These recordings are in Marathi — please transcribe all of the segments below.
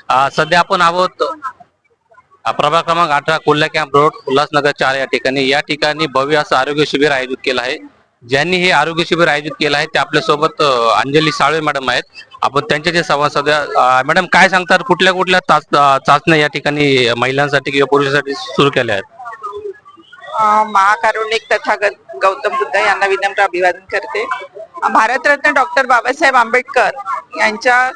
सध्या आपण आहोत प्रभाग क्रमांक 18 कोल्हा कॅम्प रोड उल्हासनगर 4 या ठिकाणी. या ठिकाणी भव्य असं आरोग्य शिबिर आयोजित केलं आहे. ज्यांनी हे आरोग्य शिबिर आयोजित केलं आहे ते आपल्यासोबत अंजली साळवे मॅडम आहेत. आपण त्यांच्याशी संवाद साधूया. मॅडम, काय सांगतात, कुठल्या कुठल्या चाचण्या या ठिकाणी महिलांसाठी किंवा पुरुषांसाठी सुरू केल्या आहेत? महाकारुणिक तथागत गौतम बुद्ध यांना विनम्र अभिवादन करते. भारतरत्न डॉक्टर बाबासाहेब आंबेडकर यांच्या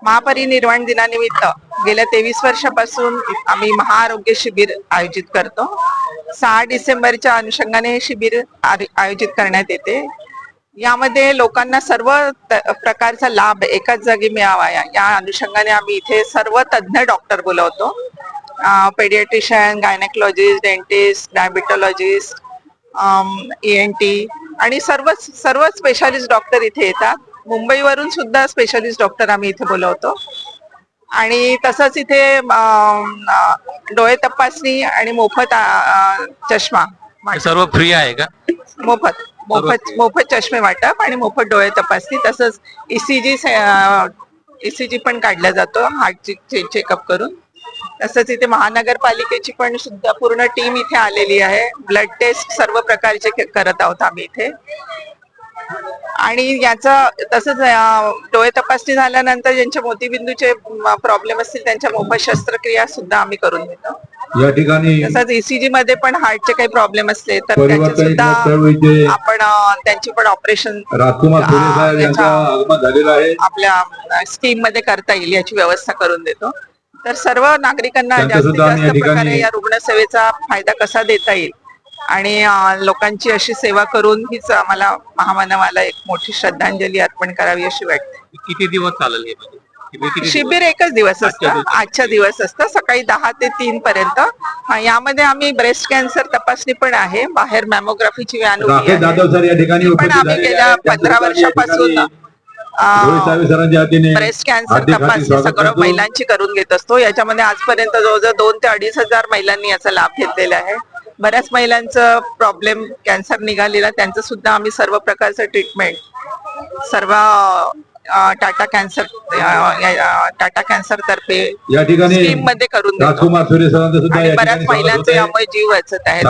महापरिनिर्वाण दिनानिमित्त गेल्या 23 वर्षापासून आम्ही महाआरोग्य शिबिर आयोजित करतो. 6 डिसेंबरच्या अनुषंगाने हे शिबिर आयोजित करण्यात येते. यामध्ये लोकांना सर्व प्रकारचा लाभ एकाच जागी मिळावा या अनुषंगाने आम्ही इथे सर्व तज्ञ डॉक्टर बोलवतो. पेडियाट्रिशियन, गायनेकोलॉजिस्ट, डेंटिस्ट, डायबिटॉलॉजिस्ट, ENT आणि सर्व स्पेशालिस्ट डॉक्टर इथे येतात. मुंबईवरून सुद्धा स्पेशालिस्ट डॉक्टर आम्ही इथे बोलवतो. आणि तसंच इथे डोळे तपासणी आणि मोफत चष्मा सर्व फ्री आहे का? मोफत चष्मे वाटप आणि मोफत डोळे तपासणी, तसंच ECG पण काढला जातो हार्टची चेकअप करून. तसंच इथे महानगरपालिकेची पण सुद्धा पूर्ण टीम इथे आलेली आहे. ब्लड टेस्ट सर्व प्रकारचे करत आहोत आम्ही इथे. आणि याचा तसंच डोळे तपासणी झाल्यानंतर ज्यांच्या मोतीबिंदूचे प्रॉब्लेम असतील त्यांच्या मोफत शस्त्रक्रिया सुद्धा आम्ही करून देतो या ठिकाणी. तसंच ECG मध्ये पण हार्टचे काही प्रॉब्लेम असले तर त्याचे सुद्धा आपण त्यांची पण ऑपरेशन आपल्या स्कीम मध्ये करता येईल याची व्यवस्था करून देतो. तर सर्व नागरिकांना जास्तीत जास्त प्रकारे या रुग्णसेवेचा फायदा कसा देता येईल आणि लोकांची अशी सेवा करून हीच आम्हाला महामानवाला एक मोठी श्रद्धांजली अर्पण करावी अशी वाटते. किती दिवस चालेल हे शिबिर? एकच दिवस असतं, आजच्या दिवस असतं, सकाळी 10 ते 3 पर्यंत. यामध्ये आम्ही ब्रेस्ट कॅन्सर तपासणी पण आहे. बाहेर मॅमोग्राफीची व्हॅन उभी आहे, पण आम्ही गेल्या 15 वर्षापासून ब्रेस्ट कॅन्सर तपासणी सगळं महिलांची करून घेत असतो. याच्यामध्ये आजपर्यंत जवळजवळ 2 ते 2.5 हजार महिलांनी याचा लाभ घेतलेला आहे. बऱ्याच महिलांचं प्रॉब्लेम कॅन्सर निघालेला, त्यांचं सुद्धा आम्ही सर्व प्रकारचं ट्रीटमेंट सर्व टाटा कॅन्सर तर्फे स्कीम मध्ये करून देतो. आणि बऱ्याच महिलांचे यामुळे जीव वाचत आहे.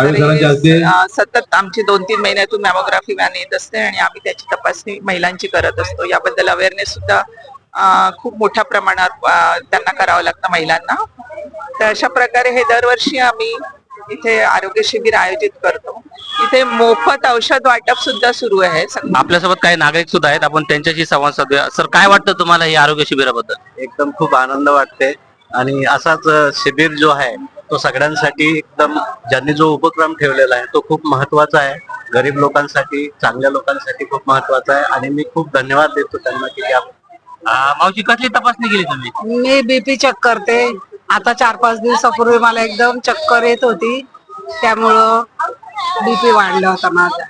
सतत आमची 2-3 महिन्यातून मॅमोग्राफी व्हॅन येत असते आणि आम्ही त्याची तपासणी महिलांची करत असतो. याबद्दल अवेअरनेस सुद्धा खूप मोठ्या प्रमाणात त्यांना करावं लागतं महिलांना. तर अशा प्रकारे हे दरवर्षी आम्ही इथे आरोग्य शिबिर आयोजित करतो. इथे मोफत औषध वाटप सुद्धा सुरू आहे. आपल्यासोबत काही नागरिक सुद्धा आहेत, आपण त्यांच्याशी संवाद साधूया. सर, काय वाटतं तुम्हाला या आरोग्य शिबिराबद्दल? एकदम खूप आनंद वाटते आणि असाच शिबिर जो आहे तो सगळ्यांसाठी एकदम ज्यांनी जो उपक्रम ठेवलेला आहे तो खूप महत्वाचा आहे. गरीब लोकांसाठी, चांगल्या लोकांसाठी खूप महत्वाचा आहे आणि मी खूप धन्यवाद देतो त्यांना की मावशी, कसली तपासणी केली तुम्ही? मी BP चेक करते. आता 4-5 दिवसापूर्वी मला एकदम चक्कर येत होती, त्यामुळं BP वाढला होता माझा.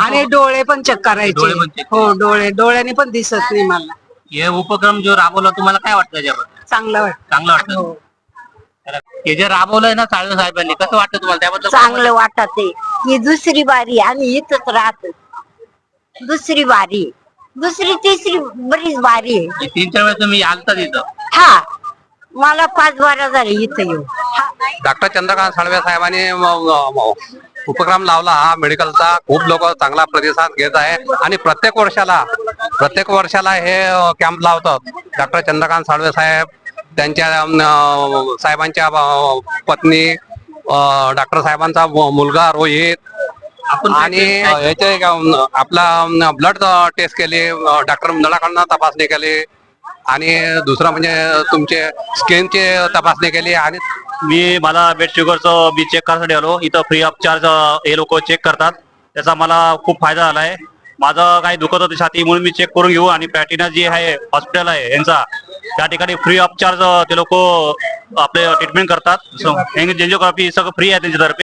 आणि डोळे पण चेक करायचे. हो, डोळ्याने पण दिसत नाही मला. हे उपक्रम जो राबवला तुम्हाला काय वाटतं याच्याबद्दल? चांगलं वाटतं. हे जे राबवलंय ना साळवे साहेबांनी, कसं वाटतं तुम्हाला त्याबद्दल? चांगलं वाटत आहे. ही दुसरी बारी आम्ही इथंच राहतो. दुसरी बारी, दुसरी तिसरी बरीच बारी आहे. 3-4 वेळेस तुम्ही आलता इथं? हा, मला 5 बारा झाले इथं येऊ. डॉक्टर चंद्रकांत साळवे साहेबांनी उपक्रम लावला हा मेडिकलचा. खूप लोक चांगला प्रतिसाद घेत आहे आणि प्रत्येक वर्षाला हे कॅम्प लावतात. डॉक्टर चंद्रकांत साळवे साहेब, त्यांच्या साहेबांच्या पत्नी, डॉक्टर साहेबांचा मुलगा रोहित आणि याचे आपला ब्लड टेस्ट केली, डॉक्टर मंडळाकडनं तपासणी केली आणि दुसरं म्हणजे तुमचे स्किनची तपासणी केली. आणि मला ब्लड शुगरचं मी चेक करायसाठी आलो. इथं फ्री ऑफ चार्ज हे लोक चेक करतात. त्याचा मला खूप फायदा झालाय. माझं काही दुखत होतं छाती, म्हणून मी चेक करून घेऊ. आणि पॅटिना जी आहे हॉस्पिटल आहे यांचा, त्या ठिकाणी फ्री ऑफ चार्ज ते लोक आपले ट्रीटमेंट करतात. एंजिओग्राफी सगळं फ्री आहे त्यांच्यातर्फे.